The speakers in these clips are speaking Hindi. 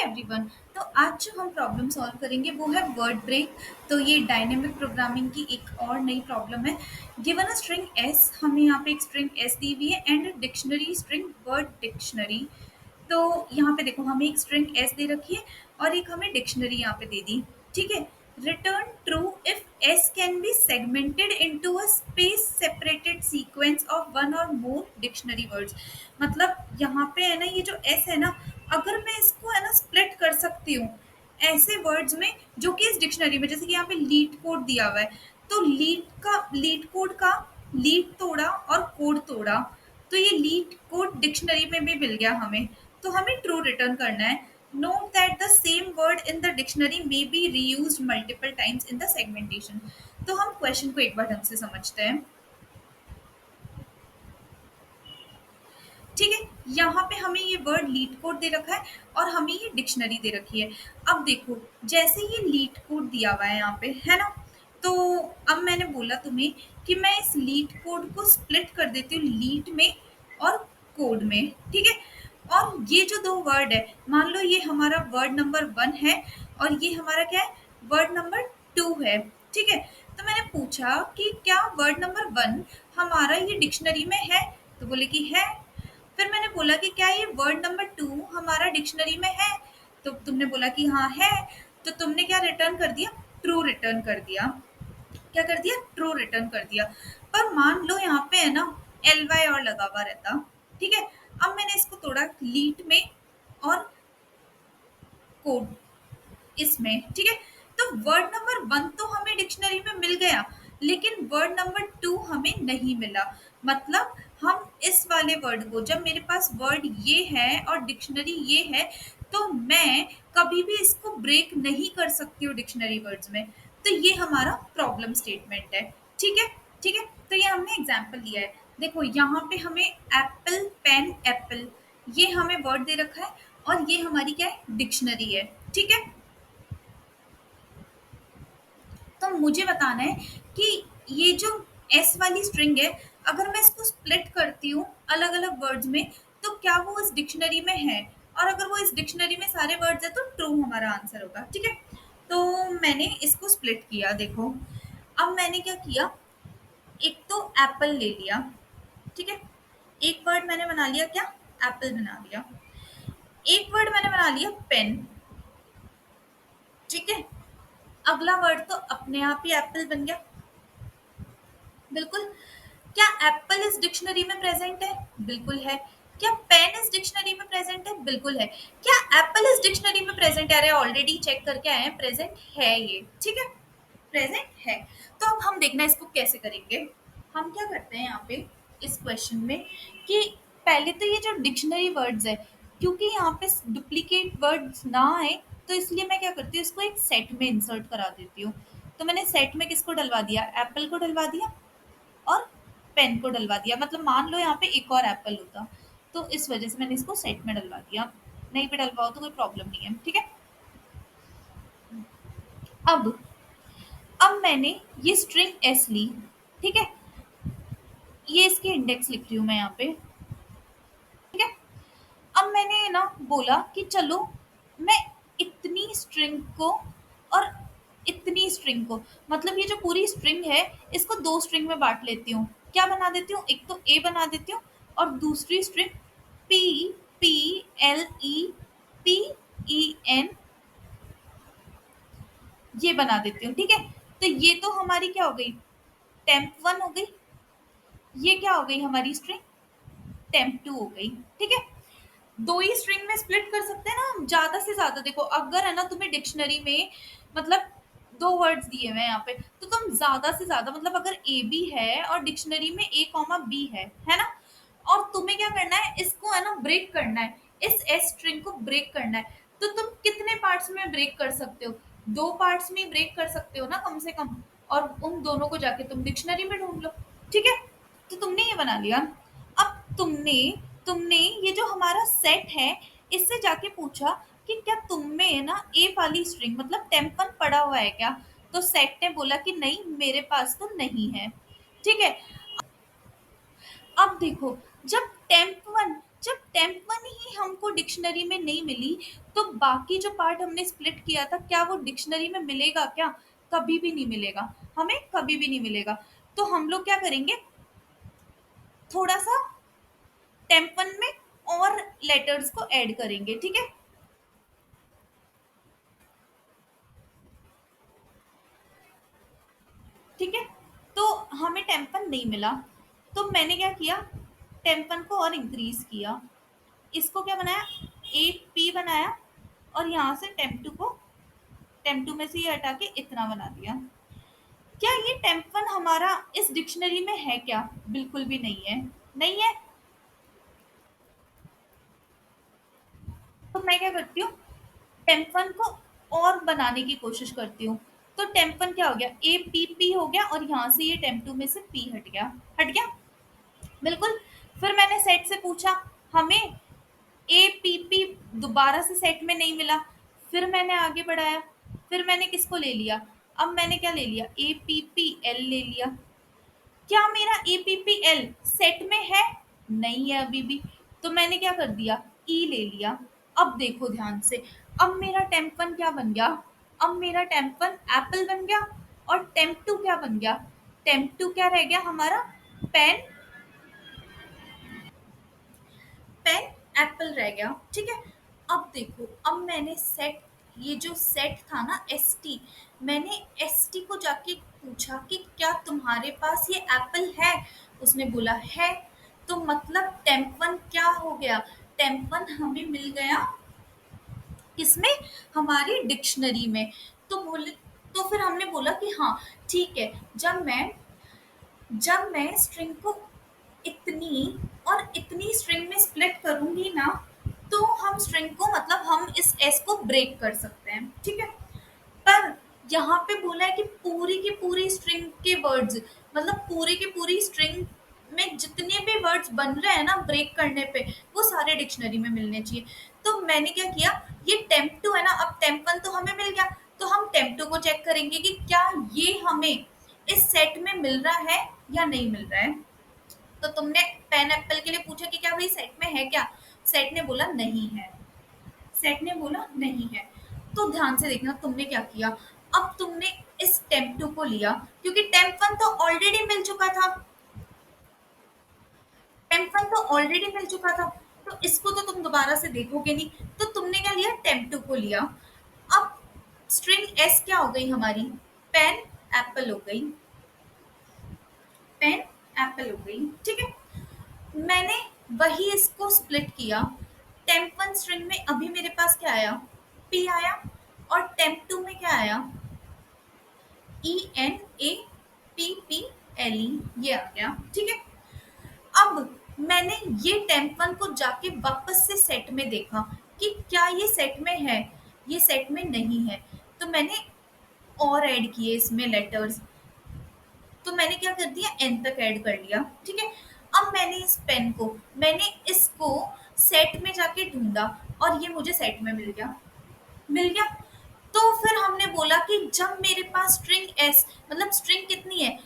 एवरीवन। तो आज जो हम प्रॉब्लम सॉल्व करेंगे वो है वर्ड ब्रेक। तो ये डायनेमिक प्रोग्रामिंग की एक और नई प्रॉब्लम है। गिवन अ स्ट्रिंग एस, हमें यहाँ पे एक स्ट्रिंग एस दी हुई है and dictionary string word dictionary. तो यहाँ पे देखो हमें एक स्ट्रिंग एस दे रखी है और एक हमें डिक्शनरी यहाँ पे दे दी। ठीक है, return true if S can be segmented into a space separated sequence of one और मोर डिक्शनरी वर्ड्स। मतलब यहाँ पे है ना, ये जो एस है ना, अगर मैं इसको है ना स्प्लिट कर सकती हूँ ऐसे वर्ड्स में जो कि इस डिक्शनरी में, जैसे कि यहाँ पे लीड कोड दिया हुआ है, तो लीड कोड का लीड तोड़ा और कोड तोड़ा, तो ये लीड कोड डिक्शनरी में भी मिल गया हमें। तो हमें ट्रू रिटर्न करना है। Note that the same word in the dictionary may be reused multiple times in the segmentation. तो हम क्वेश्चन को एक बार ढंग से समझते हैं। ठीक है, यहाँ पे हमें ये वर्ड लीड कोड दे रखा है और हमें ये डिक्शनरी दे रखी है। अब देखो, जैसे ये लीड कोड दिया हुआ है यहाँ पे, है ना, तो अब मैंने बोला तुम्हें कि मैं इस लीड कोड को स्प्लिट कर देती हूँ लीड में और कोड में। ठीक है, और ये जो दो वर्ड है, मान लो ये हमारा वर्ड नंबर 1 है और ये हमारा क्या है, वर्ड नंबर 2 है। ठीक है, तो मैंने पूछा कि क्या वर्ड नंबर 1 हमारा ये डिक्शनरी में है, तो बोले कि है। फिर मैंने बोला कि क्या ये वर्ड नंबर 2 हमारा डिक्शनरी में है, तो तुमने बोला कि हाँ है। तो तुमने क्या रिटर्न कर दिया, ट्रू रिटर्न कर दिया। क्या कर दिया, ट्रू रिटर्न कर दिया। पर मान लो यहाँ पे है ना एल वाई और लगा हुआ रहता। ठीक है, अब मैंने इसको तोड़ा लीट में और कोड इसमें। ठीक है, तो वर्ड नंबर 1 तो हमें डिक्शनरी में मिल गया, लेकिन वर्ड नंबर 2 हमें नहीं मिला। मतलब हम इस वाले वर्ड को, जब मेरे पास वर्ड ये है और डिक्शनरी ये है, तो मैं कभी भी इसको ब्रेक नहीं कर सकती हूँ डिक्शनरी वर्ड्स में। तो ये हमारा प्रॉब्लम स्टेटमेंट है। ठीक है, ठीक है, तो ये हमने एग्जाम्पल लिया है। देखो यहाँ पे हमें एप्पल पेन एप्पल, ये हमें वर्ड दे रखा है और ये हमारी क्या है, डिक्शनरी है। ठीक है, तो मुझे बताना है कि ये जो एस वाली स्ट्रिंग है, अगर मैं इसको स्प्लिट करती हूँ अलग अलग वर्ड्स में, तो क्या वो इस डिक्शनरी में है, और अगर वो इस डिक्शनरी में सारे वर्ड्स है तो ट्रू हमारा आंसर होगा। ठीक है, तो मैंने इसको स्प्लिट किया। देखो, अब मैंने क्या किया, एक तो एप्पल ले लिया। ठीक है, एक वर्ड मैंने बना लिया, क्या, एप्पल बना लिया। एक वर्ड मैंने बना लिया पेन। ठीक है, अगला वर्ड तो अपने आप ही एप्पल बन गया। बिल्कुल। क्या एप्पल इस डिक्शनरी में प्रेजेंट है, बिल्कुल है। क्या पेन इस डिक्शनरी में प्रेजेंट है, बिल्कुल है। क्या एप्पल इस डिक्शनरी में प्रेजेंट है, अरे ऑलरेडी चेक करके आए हैं, प्रेजेंट है ये। ठीक है, प्रेजेंट है। तो अब हम देखना इसको कैसे करेंगे। हम क्या करते हैं यहाँ पे इस क्वेश्चन में कि पहले तो ये जो डिक्शनरी वर्ड्स है, क्योंकि यहाँ पे डुप्लीकेट वर्ड्स ना आए, तो इसलिए मैं क्या करती हूँ, इसको एक सेट में इंसर्ट करा देती हूँ। तो मैंने सेट में किसको डलवा दिया, एप्पल को डलवा दिया और पेन को डलवा दिया। मतलब मान लो यहाँ पे एक और एप्पल होता, तो इस वजह से मैंने इसको सेट में डलवा दिया। नहीं पे डलवाओ तो कोई प्रॉब्लम नहीं है। ठीक है, अब अब मैंने ये स्ट्रिंग एस ली। ठीक है, ये इसके इंडेक्स लिख रही हूँ मैं यहाँ पे। ठीक है, अब मैंने ना बोला कि चलो मैं इतनी स्ट्रिंग को और इतनी स्ट्रिंग को, मतलब ये जो पूरी स्ट्रिंग है, इसको दो स्ट्रिंग में बांट लेती हूँ। क्या बना देती हूँ, एक तो ए बना देती हूँ और दूसरी string P P L E P E N, ये बना देती हूँ। ठीक है, तो ये तो हमारी क्या हो गई, टेम्प 1 हो गई। ये क्या हो गई हमारी स्ट्रिंग, टेम्प 2 हो गई। ठीक है, दो ही स्ट्रिंग में स्प्लिट कर सकते हैं ना हम, ज्यादा से ज्यादा। देखो अगर है ना तुम्हें डिक्शनरी में मतलब दो वर्ड्स दिए हुए हैं यहाँ पे, तो तुम ज्यादा से ज्यादा, मतलब अगर ए बी है और डिक्शनरी में ए कॉमा बी है ना, और तुम्हें क्या करना है, इसको है ना ब्रेक करना है, इस एस स्ट्रिंग को ब्रेक करना है, तो तुम कितने पार्ट्स में ब्रेक कर सकते हो, दो पार्ट्स में ब्रेक कर सकते हो ना कम से कम, और उन दोनों को जाके तुम डिक्शनरी में ढूंढ लो। ठीक है, तो तुमने ये बना लिया। अब तुमने तुमने ये जो हमारा सेट है, इससे जाके पूछा कि क्या तुम में ना ए वाली स्ट्रिंग मतलब टेम्पन पड़ा हुआ है क्या, तो सेट ने बोला कि नहीं, मेरे पास तो नहीं है। ठीक है, अब देखो, जब टेम्प 1 जब टेम्प वन ही हमको डिक्शनरी में नहीं मिली, तो बाकी जो पार्ट हमने स्प्लिट किया था, क्या वो डिक्शनरी में मिलेगा क्या? कभी भी नहीं मिलेगा, हमें कभी भी नहीं मिलेगा। तो हम लोग क्या करेंगे, थोड़ा सा टेम्प वन में और लेटर्स को ऐड करेंगे, ठीक है? ठीक है, तो हमें टेम्प वन नहीं मिला, तो मैंने क्या किया, टेम्प वन को और इंक्रीज किया, इसको क्या बनाया, ए पी बनाया, और यहाँ से टेम्प टू को, टेम्प टू में से ये हटा के इतना बना दिया। क्या ये टेम्प वन हमारा इस डिक्शनरी में है क्या? बिल्कुल भी नहीं है, नहीं है। तो मैं क्या करती हूँ, टेम्प वन को और बनाने की कोशिश करती हूँ। तो टेम्प वन क्या हो गया, ए पी पी हो गया, और यहाँ से ये टेम्प टू में से पी हट गया, हट गया, बिल्कुल। फिर मैंने सेट से पूछा, हमें ए पी पी दोबारा से सेट में नहीं मिला, फिर मैंने आगे बढ़ाया, फिर मैंने किसको ले लिया, अब मैंने क्या ले लिया, ए पी पी एल ले लिया। क्या मेरा ए पी पी एल सेट में है? नहीं है अभी भी। तो मैंने क्या कर दिया, ई ले लिया। अब देखो ध्यान से, अब मेरा टेम्प वन क्या बन गया, अब मेरा टेम्प वन एप्पल बन गया, और टेम्प टू क्या बन गया, टेम्प टू क्या रह गया हमारा, पेन, पेन एप्पल रह गया, ठीक है। अब देखो, अब मैंने सेट, ये जो सेट था ना एस टी, मैंने एस टी को जाके पूछा कि क्या तुम्हारे पास ये एप्पल है? उसने बोला है। तो मतलब टेम्प वन क्या हो गया, टेम्प वन हमें मिल गया किसमें, हमारी डिक्शनरी में। तो बोले, तो फिर हमने बोला कि हाँ ठीक है, जब मैं स्ट्रिंग को इतनी और इतनी स्ट्रिंग में स्प्लिट करूंगी ना, तो हम स्ट्रिंग को, मतलब हम इस एस को ब्रेक कर सकते हैं, ठीक है। पर यहाँ पे बोला है कि पूरी की पूरी स्ट्रिंग के वर्ड्स, मतलब पूरी की पूरी स्ट्रिंग में जितने भी वर्ड्स बन रहे हैं ना ब्रेक करने पे, वो सारे डिक्शनरी में मिलने चाहिए। तो मैंने क्या किया, ये टेम्प टू है ना, अब टेम्प वन तो हमें मिल गया, तो हम टेम्प टू को चेक करेंगे कि क्या ये हमें इस सेट में मिल रहा है या नहीं मिल रहा है। तो तुमने पेन एप्पल के लिए पूछा कि क्या भाई सेट में है क्या, सेट ने बोला नहीं है, सेट ने बोला नहीं है। तो ध्यान से देखना तुमने क्या किया, अब तुमने इस टेम्प टू को लिया, क्योंकि टेम्प वन तो ऑलरेडी मिल चुका था, टेम्प वन तो ऑलरेडी मिल चुका था, तो इसको तो तुम दोबारा से देखोगे नहीं, तो तुमने क्या लिया, टेम्प टू को लिया। अब स्ट्रिंग एस क्या हो गई हमारी, पेन एप्पल हो गई, पेन एप्पल हो गई, ठीक है। मैंने वही इसको स्प्लिट किया, टेम्प वन स्ट्रिंग में अभी मेरे पास क्या आया, पी आया, और टेम्प टू में क्या आया, E N A P P L E, ये आ गया, ठीक है। अब मैंने ये टेम्प वन को जाके वापस से सेट में देखा कि क्या ये सेट में है, ये सेट में नहीं है, तो मैंने और ऐड किए इसमें लेटर्स, तो मैंने क्या कर दिया, एन तक ऐड कर लिया, ठीक है। अब मैंने इस पेन को, मैंने इसको सेट में जाके ढूंढा, और ये मुझे सेट में मिल गया, मिल गया। तो फिर हमने बोला कि जब मेरे पास स्ट्रिंग एस, मतलब स्ट्रिंग कितनी है,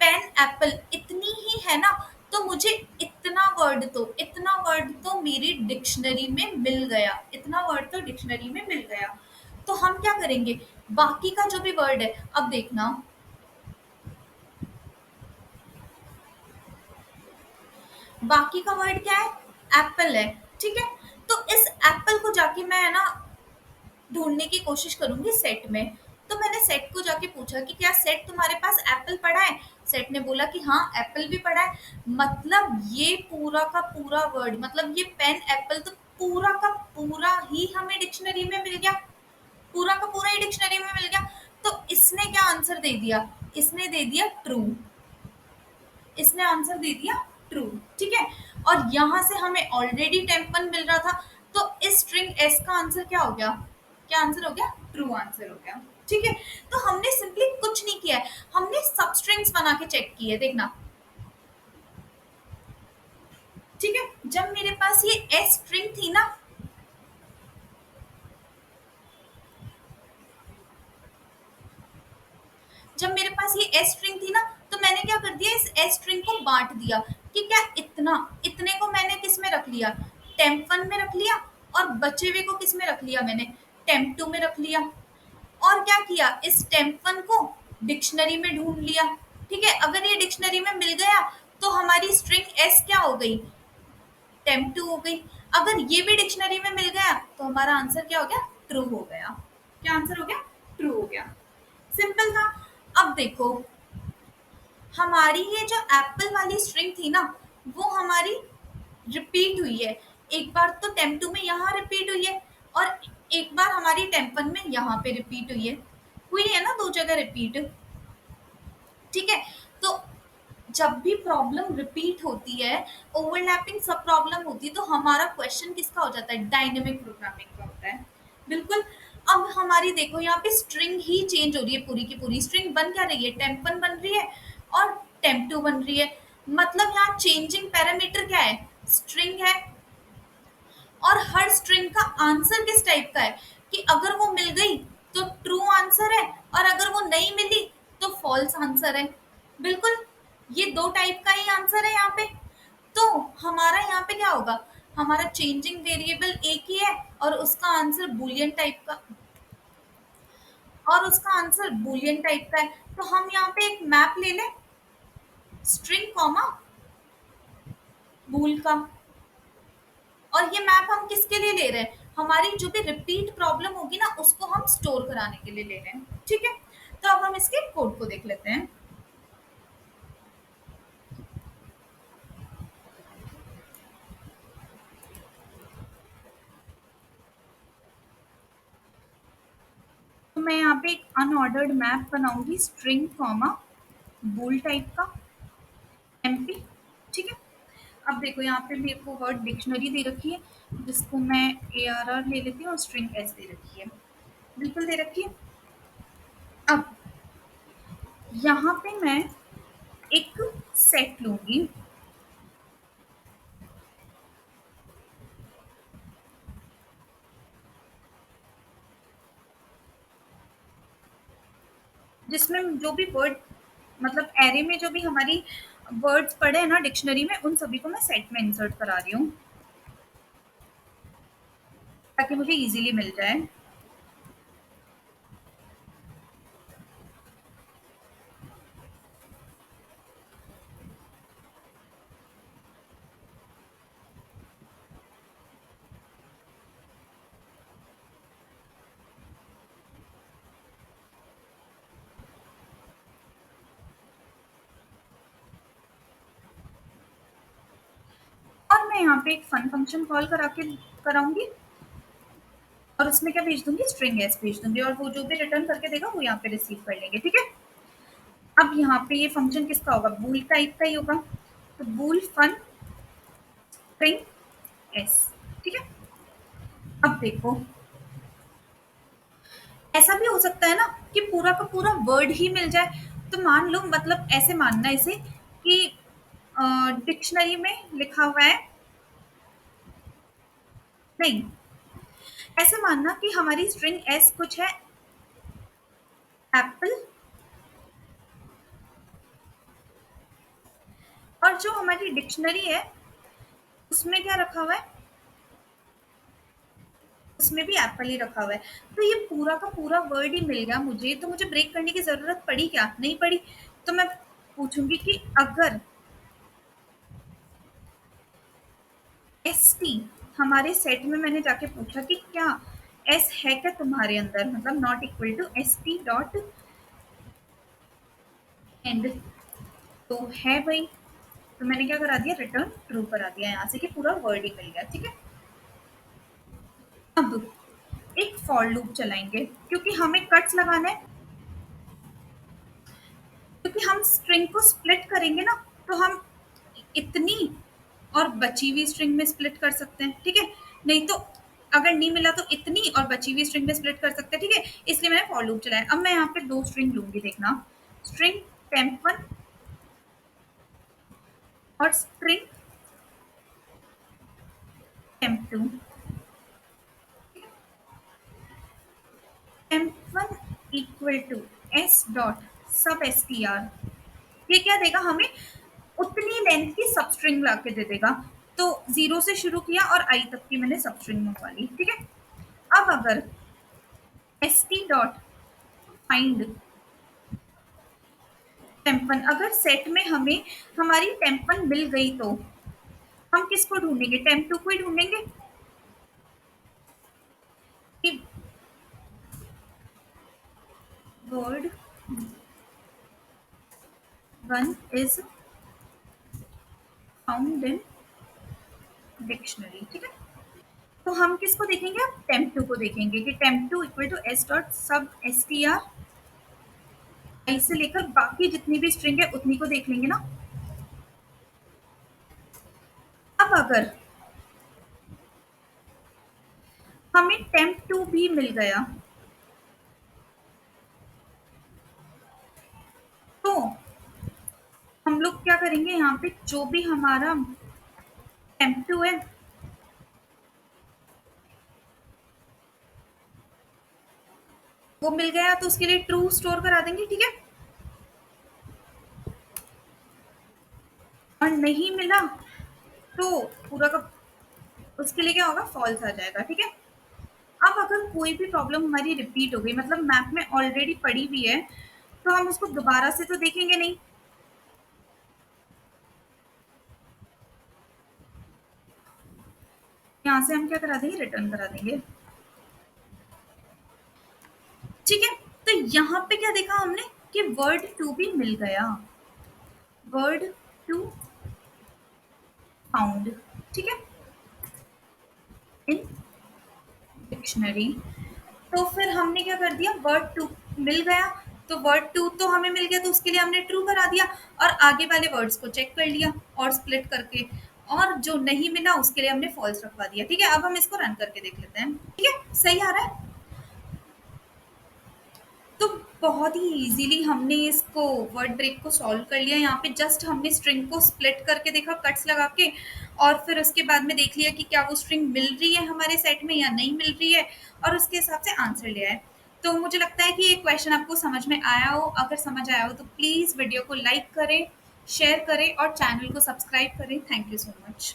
पेन एप्पल इतनी ही है ना, तो मुझे इतना वर्ड, तो इतना वर्ड तो मेरी डिक्शनरी में मिल गया, इतना वर्ड तो डिक्शनरी में मिल गया। तो हम क्या करेंगे, बाकी का जो भी वर्ड है, अब देखना, बाकी का वर्ड क्या है, एप्पल है, ठीक है। तो इस एप्पल को जाके मैं है ना ढूंढने की कोशिश करूंगी सेट में। तो मैंने सेट को जाके पूछा कि क्या सेट तुम्हारे पास एप्पल पड़ा है, सेट ने बोला कि हाँ एप्पल भी पड़ा है। मतलब ये पूरा का पूरा वर्ड, मतलब ये पेन एप्पल तो पूरा का पूरा ही हमें डिक्शनरी में मिल गया, पूरा का पूरा ही डिक्शनरी में मिल गया। तो इसने क्या आंसर दे दिया, इसने दे दिया ट्रू, इसने आंसर दे दिया ट्रू, ठीक है। और यहाँ से हमें ऑलरेडी टेम्पल मिल रहा था, तो इस स्ट्रिंग एस का आंसर क्या हो गया, क्या आंसर हो गया, ट्रू आंसर हो गया, ठीक है। तो हमने सिंपली कुछ नहीं किया है, हमने सब स्ट्रिंग्स बना के चेक की है, देखना, ठीक है। जब मेरे पास ये एस स्ट्रिंग थी ना, जब मेरे पास ये एस स्ट्रिंग थी ना, तो मैंने क्या कर दिया, इस एस स्ट्रिंग को बांट दिया कि क्या इतना, इतने को मैंने किस में रख लिया, टेम्प 1 में रख लिया और बचे हुए को किस में रख लिया मैंने, टेम्प 2 में रख लिया। और क्या किया, इस टेम्प 1 को डिक्शनरी में ढूंढ लिया। ठीक है, अगर ये डिक्शनरी में मिल गया तो हमारी स्ट्रिंग एस क्या हो गई, टेम्प 2 हो गई। अगर ये भी डिक्शनरी में मिल गया तो हमारा आंसर क्या हो गया, ट्रू हो गया। क्या आंसर हो गया, ट्रू हो गया। सिंपल था। अब देखो, हमारी ये जो एप्पल वाली स्ट्रिंग थी ना, वो हमारी रिपीट हुई है। एक बार तो टेम्प 2 में यहाँ रिपीट हुई है और एक बार हमारी टेम्प 1 में यहाँ पे रिपीट हुई है ना, दो जगह रिपीट। ठीक है, तो जब भी प्रॉब्लम रिपीट होती है, ओवरलैपिंग सब प्रॉब्लम होती है, तो हमारा क्वेश्चन किसका हो जाता है, डायनेमिक प्रोग्रामिंग का होता है। बिल्कुल। अब हमारी देखो यहाँ पे स्ट्रिंग ही चेंज हो रही है, पूरी की पूरी स्ट्रिंग बन क्या रही है, टेम्प 1 बन रही है और टेम्प 2 बन रही है। मतलब यहाँ चेंजिंग पैरामीटर क्या है, स्ट्रिंग है। और हर स्ट्रिंग का आंसर किस टाइप का है, कि अगर वो मिल गई तो ट्रू आंसर है और अगर वो नहीं मिली तो फॉल्स आंसर है। बिल्कुल, ये दो टाइप का ही आंसर है यहाँ पे। तो हमारा यहाँ पे क्या होगा, हमारा चेंजिंग वेरिएबल एक ही है और उसका आंसर बूलियन टाइप का, है। तो हम यहाँ पे एक मैप ले लें, स्ट्रिंग कॉमा बूल का। और ये मैप हम किसके लिए ले रहे हैं, हमारी जो भी रिपीट प्रॉब्लम होगी ना, उसको हम स्टोर कराने के लिए ले रहे हैं। ठीक है, तो अब हम इसके कोड को देख लेते हैं। तो मैं यहाँ पे एक अनऑर्डर्ड मैप बनाऊंगी, स्ट्रिंग कॉमा बूल टाइप का, एमपी। ठीक है, अब देखो यहाँ पे मेरे को वर्ड डिक्शनरी दे रखी है, जिसको मैं ARR ले लेती हूँ और स्ट्रिंग एस दे रखी है। बिल्कुल दे रखी है। अब यहाँ पे मैं एक सेट लूंगी, जिसमें जो भी वर्ड, मतलब एरे में जो भी हमारी वर्ड्स पड़े हैं ना डिक्शनरी में, उन सभी को मैं सेट में इंसर्ट करा रही हूँ ताकि मुझे इजीली मिल जाए। और मैं यहाँ पे एक फन फंक्शन कॉल करा के कराऊंगी और उसमें क्या भेज दूंगी, स्ट्रिंग एस भेज दूंगी, और वो जो भी रिटर्न करके देगा वो यहाँ पे रिसीव कर लेंगे। ठीक है, अब यहाँ पे ये फंक्शन किसका होगा, बूल टाइप का ही होगा। तो बूल फन स्ट्रिंग एस। ठीक है, अब देखो, ऐसा भी हो सकता है ना कि पूरा का पूरा वर्ड ही मिल जाए। तो मान लो, मतलब ऐसे मानना इसे कि डिक्शनरी में लिखा हुआ है, नहीं, ऐसे मानना कि हमारी स्ट्रिंग एस कुछ है, एप्पल, और जो हमारी डिक्शनरी है उसमें क्या रखा हुआ है, उसमें भी एप्पल ही रखा हुआ है। तो ये पूरा का पूरा वर्ड ही मिल गया मुझे, तो मुझे ब्रेक करने की जरूरत पड़ी क्या, नहीं पड़ी। तो मैं पूछूंगी कि अगर एस टी, हमारे सेट में मैंने जाके पूछा कि क्या एस है क्या तुम्हारे अंदर, मतलब not equal to S T dot end, तो है भाई। तो मैंने क्या करा दिया, रिटर्न ट्रू करा दिया यहाँ से कि पूरा वर्ड ही मिल गया। ठीक है, अब एक फॉर लूप चलाएंगे, क्योंकि हमें कट्स लगाना है, क्योंकि हम स्ट्रिंग को स्प्लिट करेंगे ना, तो हम इतनी और बची हुई स्ट्रिंग में स्प्लिट कर सकते हैं। ठीक है, नहीं तो अगर नहीं मिला तो इतनी और बची हुई स्ट्रिंग में स्प्लिट कर सकते हैं। ठीक है, इसलिए मैंने फॉर लूप चलाया। अब मैं यहाँ पे दो स्ट्रिंग लूंगी, देखना, स्ट्रिंग टेम्प 1 और string temp 2। Temp 1 equal to S dot sub S T R, ये क्या देगा हमें, उतनी लेंथ की सब स्ट्रिंग ला के दे देगा। तो 0 से शुरू किया और आई तक की मैंने सब स्ट्रिंग मंगवा ली, ठीक है। अब अगर st डॉट फाइंड टेम्पन, अगर सेट में हमें हमारी टेम्पन मिल गई तो हम किसको ढूंढेंगे? टेम्प टू को ही ढूंढेंगे कि word one is found in dictionary, ठीक है। तो हम किसको देखेंगे? अब टेम्प टू को देखेंगे कि temp two equal to S dot sub S T R I से लेकर बाकी जितनी भी स्ट्रिंग है उतनी को देख लेंगे ना। अब अगर हमें टेम्प टू भी मिल गया तो हम लोग क्या करेंगे? यहाँ पे जो भी हमारा टेम्प टू है वो मिल गया तो उसके लिए ट्रू स्टोर करा देंगे, ठीक है। और नहीं मिला तो पूरा का उसके लिए क्या होगा? फॉल्स आ जाएगा, ठीक है। अब अगर कोई भी प्रॉब्लम हमारी रिपीट हो गई, मतलब मैप में ऑलरेडी पड़ी हुई है, तो हम उसको दोबारा से तो देखेंगे नहीं। यहाँ से हम क्या करा देंगे? रिटर्न करा देंगे, ठीक है। तो यहाँ पे क्या देखा हमने कि वर्ड टू भी मिल गया, वर्ड टू फाउंड, ठीक है, इन डिक्शनरी। तो फिर हमने क्या कर दिया? वर्ड टू मिल गया तो वर्ड टू तो हमें मिल गया तो उसके लिए हमने ट्रू करा दिया और आगे वाले वर्ड्स को चेक कर लिया और स्प्लिट करके, और जो नहीं मिला उसके लिए हमने फॉल्स रखवा दिया, ठीक है। अब हम इसको रन करके देख लेते हैं, ठीक है, सही आ रहा है। तो बहुत ही इजीली हमने इसको वर्ड ब्रेक को सॉल्व कर लिया। यहाँ पे जस्ट हमने स्ट्रिंग को स्प्लिट करके देखा कट्स लगा के, और फिर उसके बाद में देख लिया कि क्या वो स्ट्रिंग मिल रही है हमारे सेट में या नहीं मिल रही है, और उसके हिसाब से आंसर लिया है। तो मुझे लगता है कि ये क्वेश्चन आपको समझ में आया हो। अगर समझ आया हो तो प्लीज़ वीडियो को लाइक करें, शेयर करें और चैनल को सब्सक्राइब करें। Thank you so much.